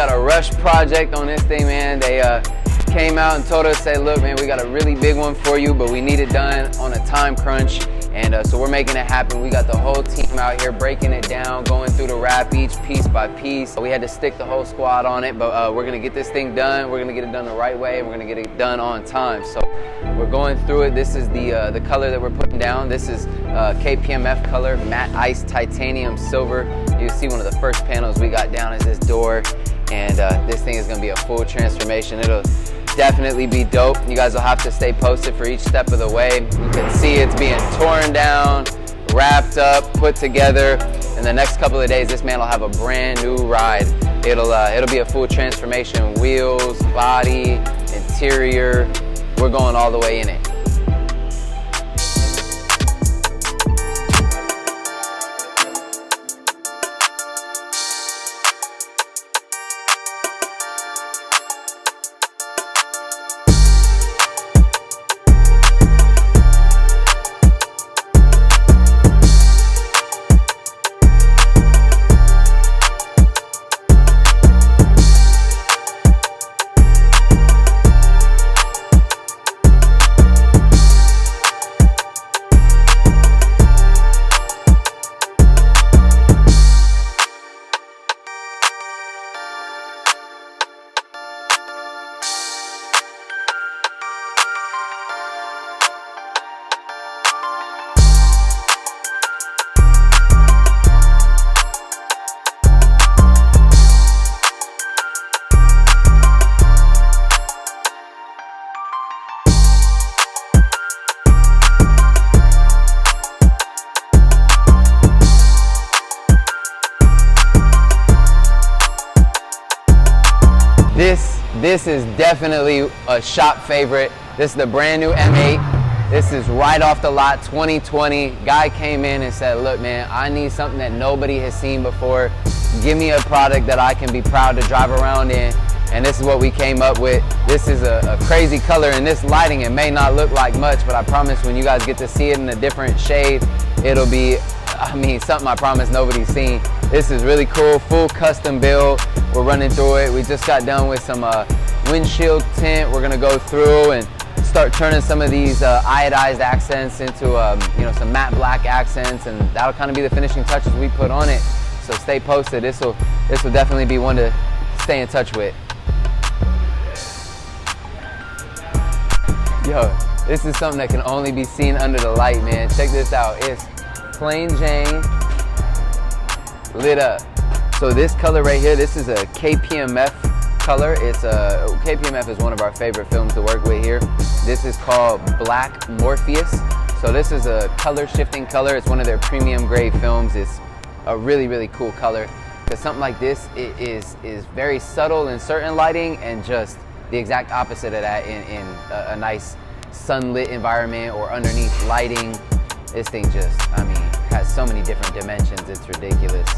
got a rush project on this thing, man. They came out and told us, say, look, man, we got a really big one for you, but we need it done on a time crunch. And so we're making it happen. We got the whole team out here breaking it down, going through the wrap each piece by piece. We had to stick the whole squad on it, but we're gonna get this thing done. We're gonna get it done the right way, and we're gonna get it done on time. So we're going through it. This is the color that we're putting down. This is KPMF color, matte ice titanium silver. You see one of the first panels we got down is this door, and this thing is gonna be a full transformation. It'll definitely be dope. You guys will have to stay posted for each step of the way. You can see it's being torn down, wrapped up, put together. In the next couple of days, this man will have a brand new ride. It'll be a full transformation, wheels, body, interior. We're going all the way in it. This is definitely a shop favorite. This is the brand new M8. This is right off the lot, 2020. Guy came in and said, look, man, I need something that nobody has seen before. Give me a product that I can be proud to drive around in. And this is what we came up with. This is a crazy color, and this lighting, it may not look like much, but I promise when you guys get to see it in a different shade, it'll be, I mean, something I promise nobody's seen. This is really cool, full custom build. We're running through it. We just got done with some windshield tint. We're gonna go through and start turning some of these iodized accents into you know, some matte black accents, and that'll kind of be the finishing touches we put on it. So stay posted. This will definitely be one to stay in touch with. Yo, this is something that can only be seen under the light, man. Check this out. It's plain Jane lit up. So this color right here, this is a KPMF color. It's KPMF is one of our favorite films to work with here. This is called Black Morpheus. So this is a color shifting color. It's one of their premium grade films. It's a really, really cool color. Because something like this is very subtle in certain lighting and just the exact opposite of that in a nice sunlit environment or underneath lighting. This thing just, I mean, has so many different dimensions. It's ridiculous.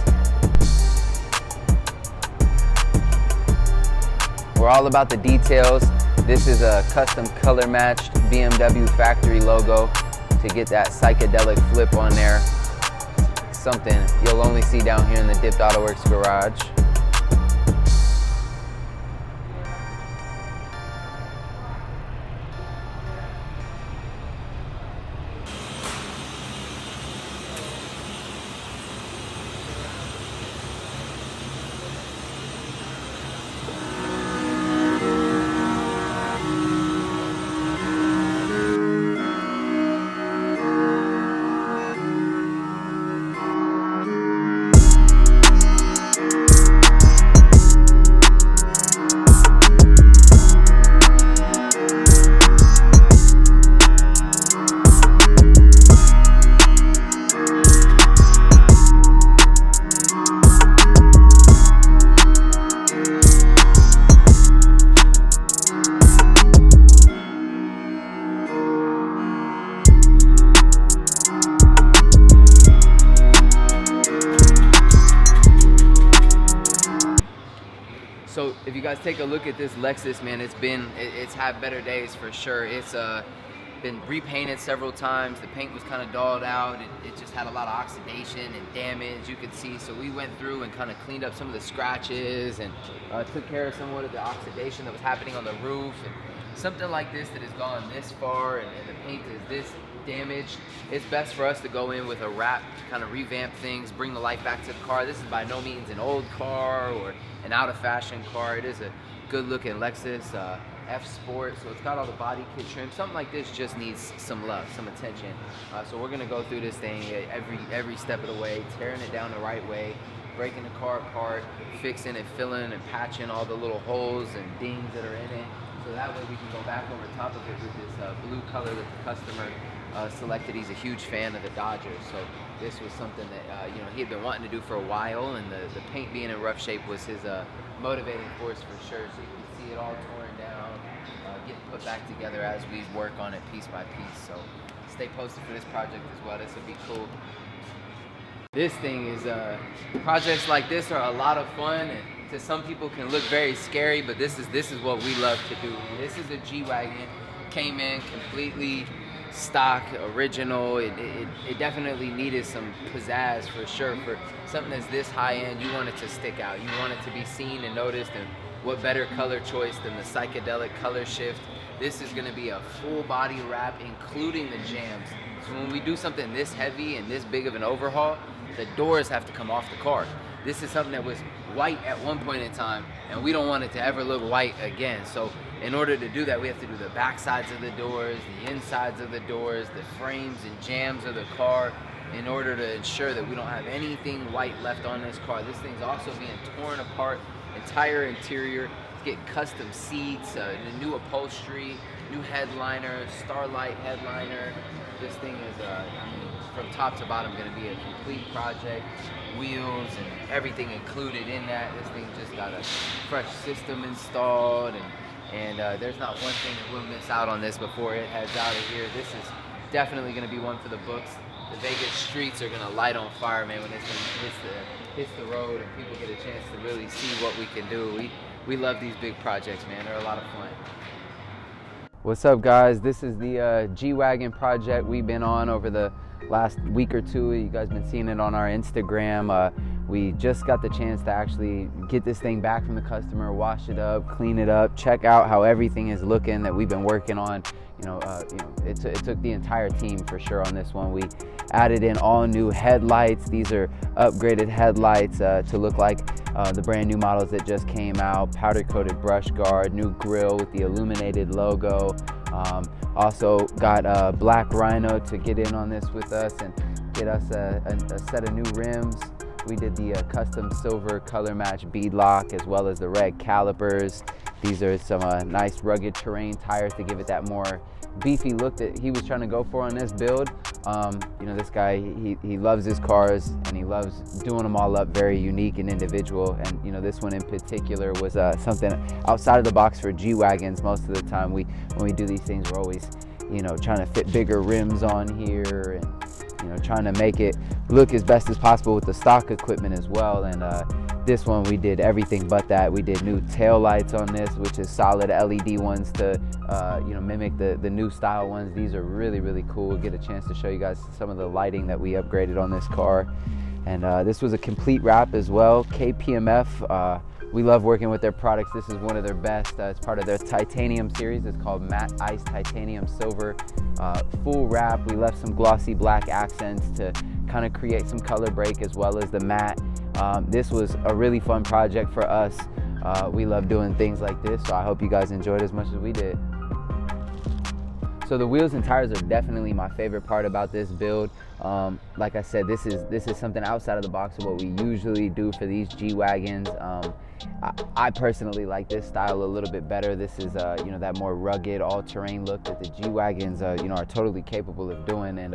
We're all about the details. This is a custom color matched BMW factory logo to get that psychedelic flip on there. Something you'll only see down here in the Dipped Auto Works garage. So if you guys take a look at this Lexus, man, it's had better days for sure. been repainted several times. The paint was kind of dulled out. It just had a lot of oxidation and damage, you could see. So we went through and kind of cleaned up some of the scratches and took care of somewhat of the oxidation that was happening on the roof. And something like this that has gone this far and the paint is this damaged, it's best for us to go in with a wrap to kind of revamp things, bring the life back to the car. This is by no means an old car or an out-of-fashion car. It is a good-looking Lexus F Sport, so it's got all the body kit trim. Something like this just needs some love, some attention. So we're gonna go through this thing every step of the way, tearing it down the right way, breaking the car apart, fixing and filling and patching all the little holes and dings that are in it. So that way we can go back over top of it with this blue color that the customer selected. He's a huge fan of the Dodgers, so this was something that he had been wanting to do for a while, and the paint being in rough shape was his motivating force for sure. So you can see it all torn down, getting put back together as we work on it piece by piece. So stay posted for this project as well. This will be cool. This thing is projects like this are a lot of fun, and to some people can look very scary, but this is what we love to do. This is a G-Wagon, came in completely stock, original. It definitely needed some pizzazz for sure. For something that's this high end, you want it to stick out. You want it to be seen and noticed, and what better color choice than the psychedelic color shift. This is gonna be a full body wrap, including the jams. So when we do something this heavy and this big of an overhaul, the doors have to come off the car. This is something that was white at one point in time, and we don't want it to ever look white again. So in order to do that, we have to do the back sides of the doors, the insides of the doors, the frames and jams of the car, in order to ensure that we don't have anything white left on this car. This thing's also being torn apart, entire interior, to get custom seats, the new upholstery, new headliner, Starlight headliner. This thing is, from top to bottom, going to be a complete project. Wheels and everything included in that. This thing just got a fresh system installed, and there's not one thing that we'll miss out on this before it heads out of here. This is definitely going to be one for the books. The Vegas streets are going to light on fire, man, when this thing hits the road and people get a chance to really see what we can do. We love these big projects, man. They're a lot of fun. What's up, guys? This is the G-Wagon project we've been on over the last week or two. You guys been seeing it on our Instagram. We just got the chance to actually get this thing back from the customer, wash it up, clean it up, check out how everything is looking that we've been working on. It took the entire team for sure on this one. We added in all new headlights. These are upgraded headlights to look like the brand new models that just came out. Powder coated brush guard, new grille with the illuminated logo. Also got a black Rhino to get in on this with us and get us a set of new rims. We did the custom silver color match bead lock, as well as the red calipers. These are some nice rugged terrain tires to give it that more beefy look that he was trying to go for on this build. This guy, he loves his cars and he loves doing them all up very unique and individual. And this one in particular was something outside of the box for G-Wagons. Most of the time when we do these things, we're always trying to fit bigger rims on here and trying to make it look as best as possible with the stock equipment as well. And this one we did everything but that. We did new tail lights on this, which is solid LED ones to mimic the new style ones. These are really, really cool. We'll get a chance to show you guys some of the lighting that we upgraded on this car. And this was a complete wrap as well. KPMF, we love working with their products. This is one of their best. It's part of their titanium series. It's called Matte Ice Titanium Silver. Full wrap. We left some glossy black accents to kind of create some color break, as well as the matte. This was a really fun project for us. We love doing things like this, so I hope you guys enjoyed as much as we did. So the wheels and tires are definitely my favorite part about this build. Like I said, this is something outside of the box of what we usually do for these G-Wagons. I personally like this style a little bit better. This is that more rugged, all-terrain look that the G-Wagons are totally capable of doing. And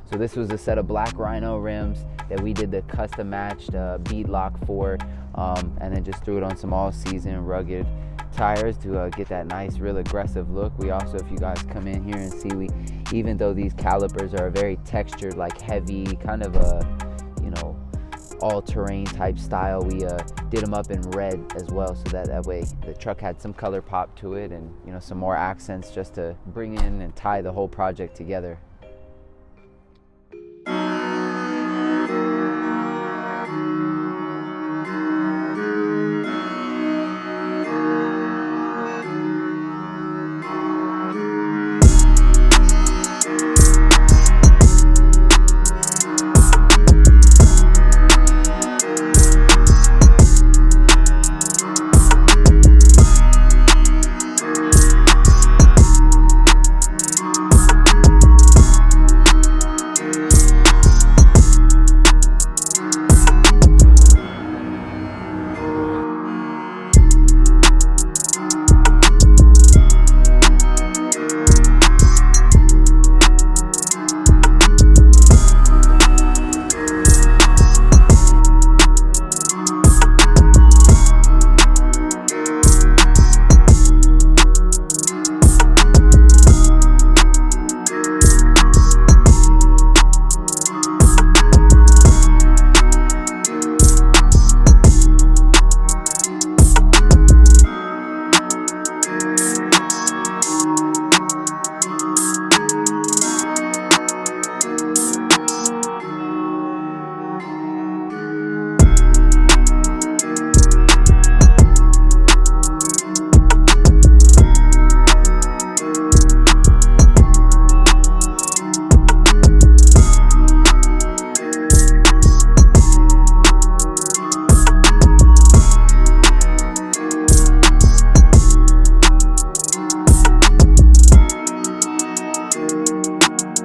so this was a set of black Rhino rims that we did the custom matched bead lock for, and then just threw it on some all-season rugged tires to get that nice, real aggressive look. We also, if you guys come in here and see, even though these calipers are very textured, like heavy, kind of a all-terrain type style. We did them up in red as well, so that way the truck had some color pop to it, and some more accents just to bring in and tie the whole project together.